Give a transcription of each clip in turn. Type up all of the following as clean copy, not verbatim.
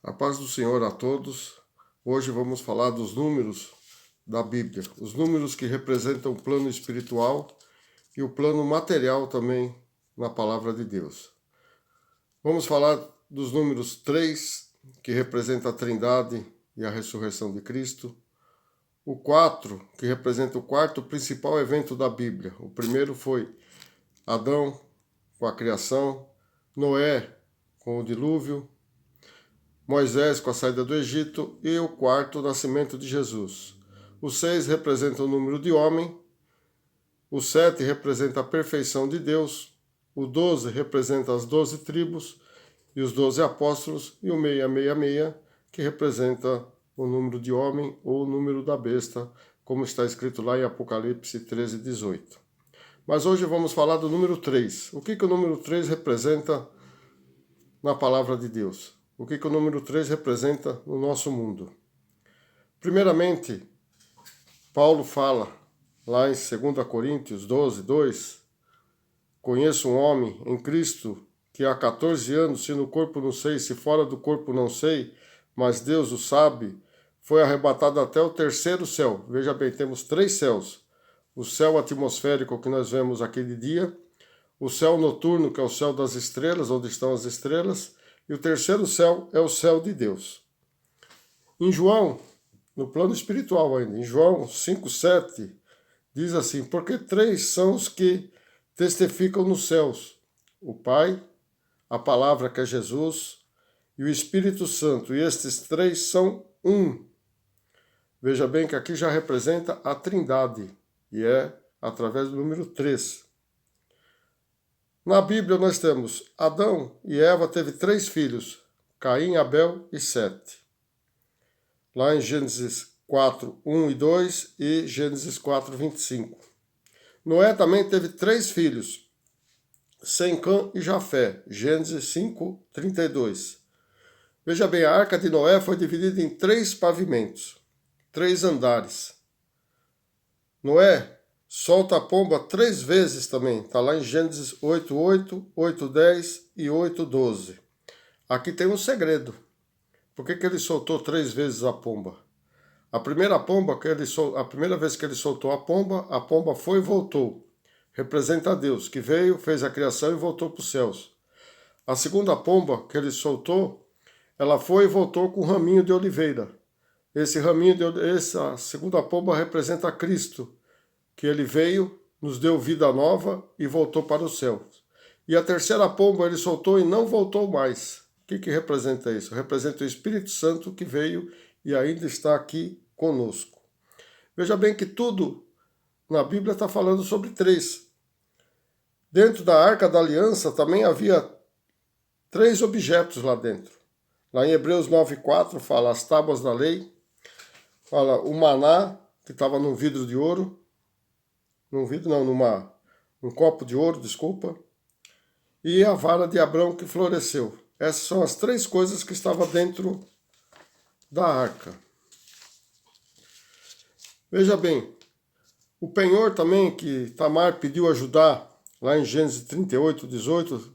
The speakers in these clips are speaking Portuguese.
A paz do Senhor a todos. Hoje vamos falar dos números da Bíblia. Os números que representam o plano espiritual e o plano material também na palavra de Deus. Vamos falar dos números 3, que representa a Trindade e a ressurreição de Cristo. O 4, que representa o quarto principal evento da Bíblia. O primeiro foi Adão com a criação, Noé com o dilúvio, Moisés com a saída do Egito e o quarto, o nascimento de Jesus. O 6 representa o número de homem, o 7 representa a perfeição de Deus, o 12 representa as 12 tribos e os 12 apóstolos, e o 666, que representa o número de homem ou o número da besta, como está escrito lá em Apocalipse 13, 18. Mas hoje vamos falar do número 3. O que o número 3 representa na palavra de Deus? O que o número 3 representa no nosso mundo? Primeiramente, Paulo fala lá em 2 Coríntios 12, 2, conheço um homem em Cristo que há 14 anos, se no corpo não sei, se fora do corpo não sei, mas Deus o sabe, foi arrebatado até o terceiro céu. Veja bem, temos 3 céus. O céu atmosférico que nós vemos aqui de dia, o céu noturno, que é o céu das estrelas, onde estão as estrelas, e o terceiro céu é o céu de Deus. Em João, no plano espiritual ainda, em João 5,7, diz assim, porque 3 são os que testificam nos céus, o Pai, a palavra que é Jesus e o Espírito Santo, e estes 3 são um. Veja bem que aqui já representa a Trindade, e é através do número 3. Na Bíblia nós temos Adão e Eva teve 3 filhos, Caim, Abel e Sete. Lá em Gênesis 4, 1 e 2 e Gênesis 4, 25. Noé também teve 3 filhos, Sem, Cã e Jafé, Gênesis 5, 32. Veja bem, a arca de Noé foi dividida em 3 pavimentos, 3 andares. Noé solta a pomba 3 vezes também. Está lá em Gênesis 8:8, 8:10 e 8:12. Aqui tem um segredo. Por que ele soltou 3 vezes a pomba? A primeira vez que ele soltou a pomba foi e voltou. Representa a Deus, que veio, fez a criação e voltou para os céus. A segunda pomba que ele soltou, ela foi e voltou com um raminho de oliveira. Essa segunda pomba representa Cristo, que ele veio, nos deu vida nova e voltou para os céus. E a terceira pomba ele soltou e não voltou mais. O que representa isso? Representa o Espírito Santo que veio e ainda está aqui conosco. Veja bem que tudo na Bíblia está falando sobre 3. Dentro da Arca da Aliança também havia 3 objetos lá dentro. Lá em Hebreus 9:4 fala as tábuas da lei, fala o maná, que estava num vidro de ouro, num copo de ouro, desculpa, e a vara de Abrão que floresceu. Essas são as 3 coisas que estavam dentro da arca. Veja bem, o penhor também que Tamar pediu ajudar, lá em Gênesis 38, 18,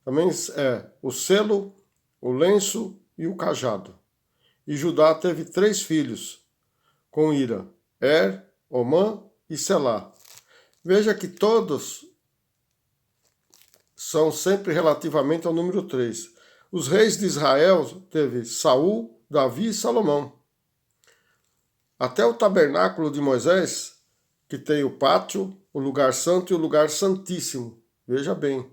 também é o selo, o lenço e o cajado. E Judá teve 3 filhos com Ira, Omã e Selá. Veja que todos são sempre relativamente ao número 3. Os reis de Israel teve Saul, Davi e Salomão. Até o tabernáculo de Moisés, que tem o pátio, o lugar santo e o lugar santíssimo. Veja bem.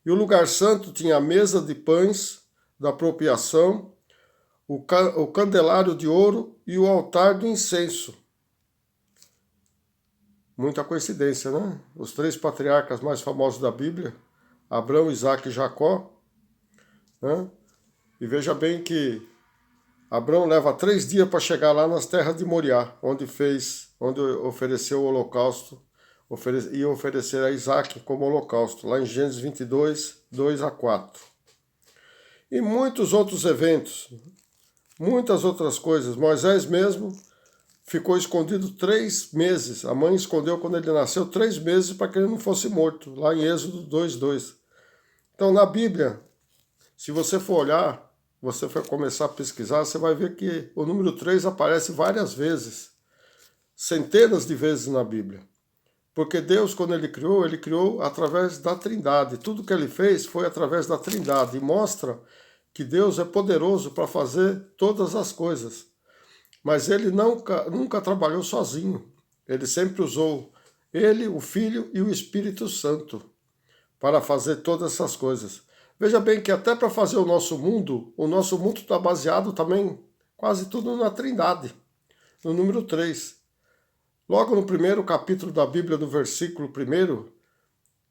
E o lugar santo tinha a mesa de pães da propiação, o candelário de ouro e o altar do incenso. Muita coincidência, né? Os 3 patriarcas mais famosos da Bíblia, Abraão, Isaque e Jacó. Né? E veja bem que Abraão leva 3 dias para chegar lá nas terras de Moriá, onde ofereceu o holocausto, ia oferecer a Isaque como holocausto, lá em Gênesis 22, 2 a 4. E muitos outros eventos, muitas outras coisas. Moisés mesmo ficou escondido 3 meses. A mãe escondeu quando ele nasceu 3 meses para que ele não fosse morto, lá em Êxodo 2:2. Então, na Bíblia, se você for olhar você for começar a pesquisar, você vai ver que o número 3 aparece várias vezes, centenas de vezes na Bíblia. Porque Deus, quando ele criou através da Trindade. Tudo que ele fez foi através da Trindade. E mostra que Deus é poderoso para fazer todas as coisas. Mas ele nunca trabalhou sozinho. Ele sempre usou ele, o Filho e o Espírito Santo para fazer todas essas coisas. Veja bem que até para fazer o nosso mundo está baseado também quase tudo na Trindade, no número 3. Logo no primeiro capítulo da Bíblia, no versículo 1,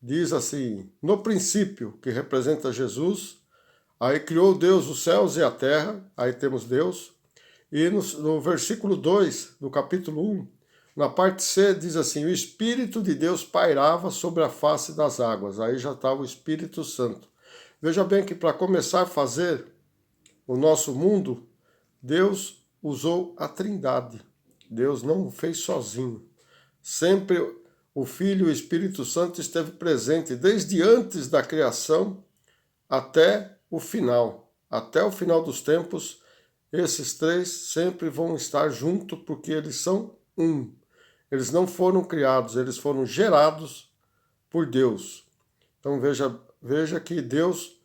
diz assim: no princípio, que representa Jesus, aí criou Deus os céus e a terra, aí temos Deus, e no versículo 2 do capítulo 1, na parte C, diz assim: o Espírito de Deus pairava sobre a face das águas, aí já está o Espírito Santo. Veja bem que para começar a fazer o nosso mundo, Deus usou a Trindade. Deus não fez sozinho. Sempre o Filho e o Espírito Santo esteve presente desde antes da criação até o final. Até o final dos tempos, esses três sempre vão estar juntos porque eles são um. Eles não foram criados, eles foram gerados por Deus. Então veja que Deus,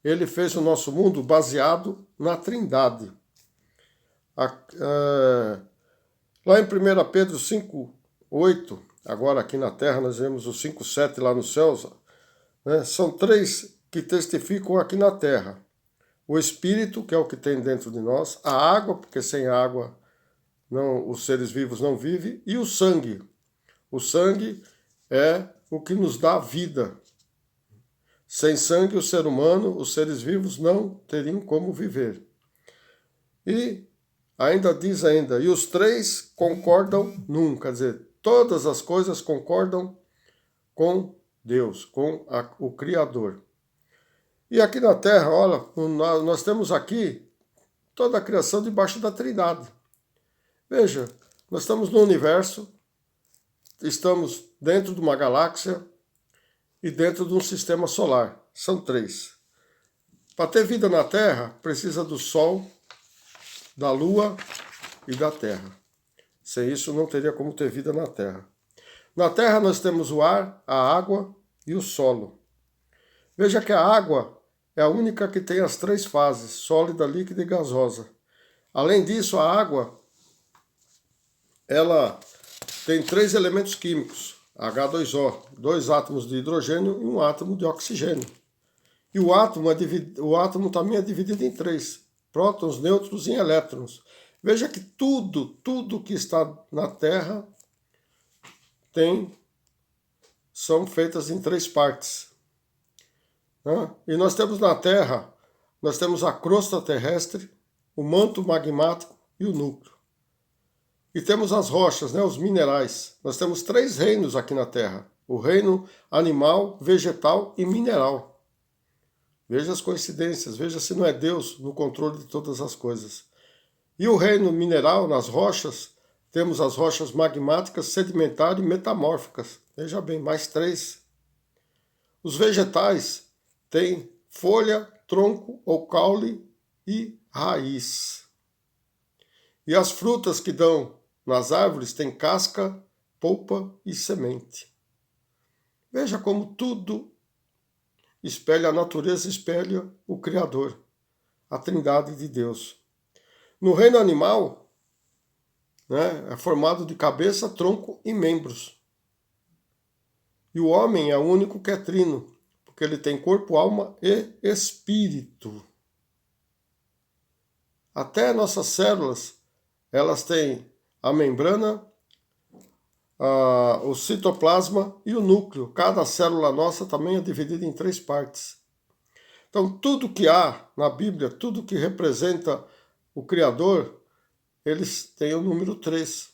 ele fez o nosso mundo baseado na Trindade. Lá em 1 Pedro 5:8, agora aqui na terra nós vemos o 5:7 lá nos céus, né? São três que testificam aqui na terra. O Espírito, que é o que tem dentro de nós, a água, porque sem água os seres vivos não vivem, e o sangue. O sangue é o que nos dá vida. Sem sangue, o ser humano, os seres vivos não teriam como viver. E ainda diz e os três concordam num, quer dizer, todas as coisas concordam com Deus, com o Criador. E aqui na Terra, olha, nós temos aqui toda a criação debaixo da Trindade. Veja, nós estamos no universo, estamos dentro de uma galáxia e dentro de um sistema solar. São três. Para ter vida na Terra, precisa do Sol, da Lua e da Terra. Sem isso, não teria como ter vida na Terra. Na Terra, nós temos o ar, a água e o solo. Veja que a água é a única que tem as três fases, sólida, líquida e gasosa. Além disso, a água ela tem 3 elementos químicos, H2O, 2 átomos de hidrogênio e 1 átomo de oxigênio. E o átomo também é dividido em 3, prótons, nêutrons e elétrons. Veja que tudo que está na Terra são feitas em 3 partes. Né? E nós temos na Terra, nós temos a crosta terrestre, o manto magmático e o núcleo. E temos as rochas, né, os minerais. Nós temos 3 reinos aqui na Terra. O reino animal, vegetal e mineral. Veja as coincidências, veja se não é Deus no controle de todas as coisas. E o reino mineral, nas rochas, temos as rochas magmáticas, sedimentares e metamórficas. Veja bem, mais 3. Os vegetais têm folha, tronco ou caule e raiz. E as frutas que dão nas árvores têm casca, polpa e semente. Veja como tudo espelha a natureza, espelha o Criador, a Trindade de Deus. No reino animal, né, é formado de cabeça, tronco e membros. E o homem é o único que é trino, porque ele tem corpo, alma e espírito. Até nossas células, elas têm a membrana, o citoplasma e o núcleo. Cada célula nossa também é dividida em 3 partes. Então, tudo que há na Bíblia, tudo que representa o Criador, eles têm o número 3.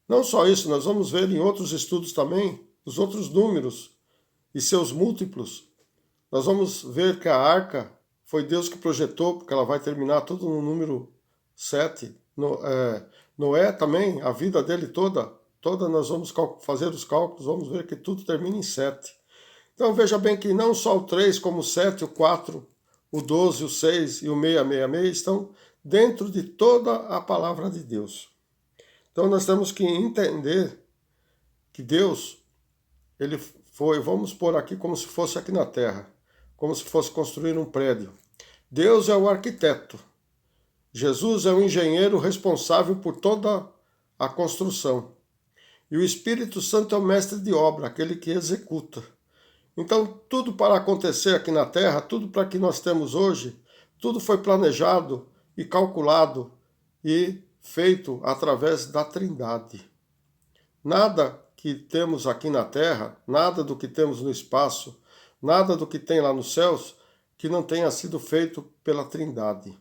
Não só isso, nós vamos ver em outros estudos também os outros números e seus múltiplos. Nós vamos ver que a arca foi Deus que projetou, porque ela vai terminar tudo no número 7. Noé também, a vida dele toda nós vamos fazer os cálculos, vamos ver que tudo termina em 7. Então veja bem que não só o 3, como o 7, o 4, o 12, o 6 e o 666 estão dentro de toda a palavra de Deus. Então nós temos que entender que Deus, ele foi, vamos pôr aqui como se fosse aqui na Terra, como se fosse construir um prédio. Deus é o arquiteto. Jesus é o engenheiro responsável por toda a construção. E o Espírito Santo é o mestre de obra, aquele que executa. Então, tudo para acontecer aqui na Terra, tudo para que nós temos hoje, tudo foi planejado e calculado e feito através da Trindade. Nada que temos aqui na Terra, nada do que temos no espaço, nada do que tem lá nos céus, que não tenha sido feito pela Trindade.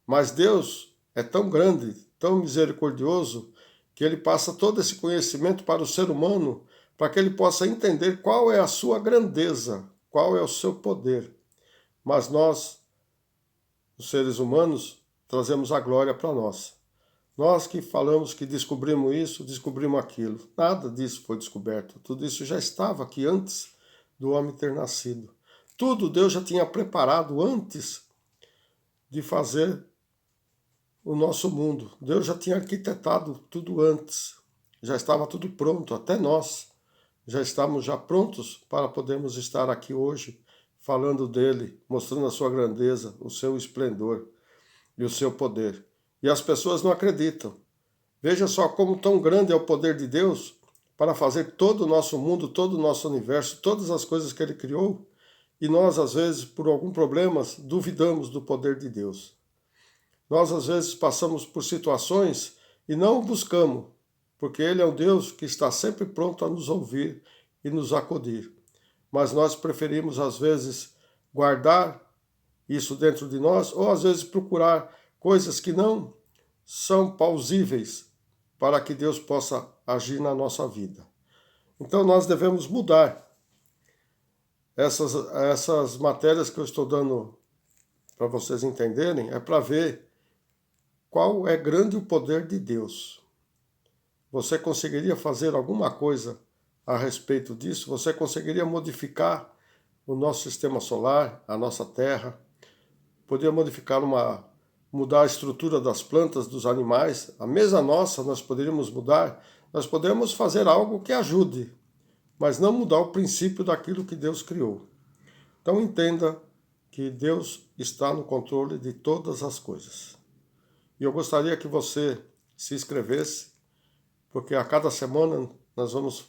Mas Deus é tão grande, tão misericordioso, que ele passa todo esse conhecimento para o ser humano, para que ele possa entender qual é a sua grandeza, qual é o seu poder. Mas nós, os seres humanos, trazemos a glória para nós. Nós que falamos que descobrimos isso, descobrimos aquilo. Nada disso foi descoberto. Tudo isso já estava aqui antes do homem ter nascido. Tudo Deus já tinha preparado antes de fazer o nosso mundo. Deus já tinha arquitetado tudo antes. Já estava tudo pronto, até nós. Já estamos já prontos para podermos estar aqui hoje, falando dele, mostrando a sua grandeza, o seu esplendor e o seu poder. E as pessoas não acreditam. Veja só como tão grande é o poder de Deus para fazer todo o nosso mundo, todo o nosso universo, todas as coisas que ele criou. E nós, às vezes, por algum problema, duvidamos do poder de Deus. Nós, às vezes, passamos por situações e não o buscamos, porque ele é um Deus que está sempre pronto a nos ouvir e nos acudir. Mas nós preferimos, às vezes, guardar isso dentro de nós, ou às vezes procurar coisas que não são plausíveis para que Deus possa agir na nossa vida. Então nós devemos mudar essas matérias que eu estou dando para vocês entenderem, é para ver qual é grande o poder de Deus. Você conseguiria fazer alguma coisa a respeito disso? Você conseguiria modificar o nosso sistema solar, a nossa Terra? Poderia mudar a estrutura das plantas, dos animais? A mesa nossa nós poderíamos mudar? Nós podemos fazer algo que ajude, mas não mudar o princípio daquilo que Deus criou. Então entenda que Deus está no controle de todas as coisas. E eu gostaria que você se inscrevesse, porque a cada semana nós vamos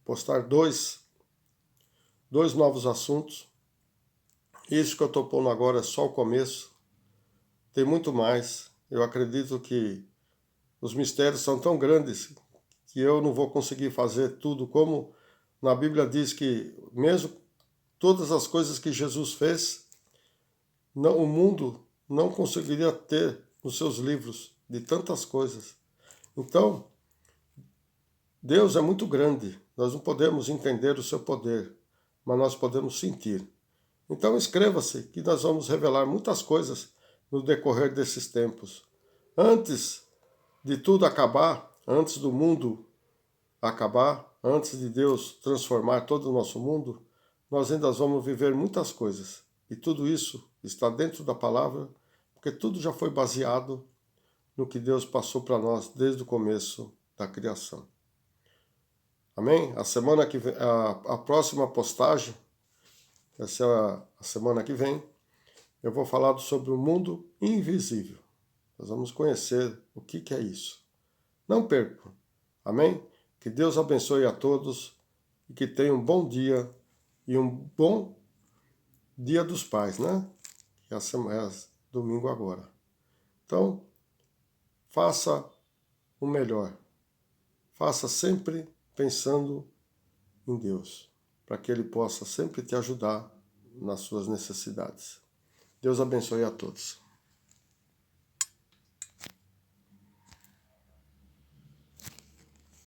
postar dois novos assuntos. Isso que eu estou pondo agora é só o começo. Tem muito mais. Eu acredito que os mistérios são tão grandes que eu não vou conseguir fazer tudo, como na Bíblia diz que mesmo todas as coisas que Jesus fez, o mundo não conseguiria ter nos seus livros de tantas coisas. Então, Deus é muito grande, nós não podemos entender o seu poder, mas nós podemos sentir. Então inscreva-se que nós vamos revelar muitas coisas no decorrer desses tempos. Antes de tudo acabar, antes do mundo acabar, antes de Deus transformar todo o nosso mundo, nós ainda vamos viver muitas coisas. E tudo isso está dentro da palavra, porque tudo já foi baseado no que Deus passou para nós desde o começo da criação. Amém? A semana que vem, a próxima postagem, essa é a semana que vem, eu vou falar sobre o mundo invisível. Nós vamos conhecer o que é isso. Não percam. Amém? Que Deus abençoe a todos e que tenham um bom dia e um bom Dia dos Pais, né? Que é domingo agora. Então, faça o melhor. Faça sempre pensando em Deus, para que Ele possa sempre te ajudar nas suas necessidades. Deus abençoe a todos.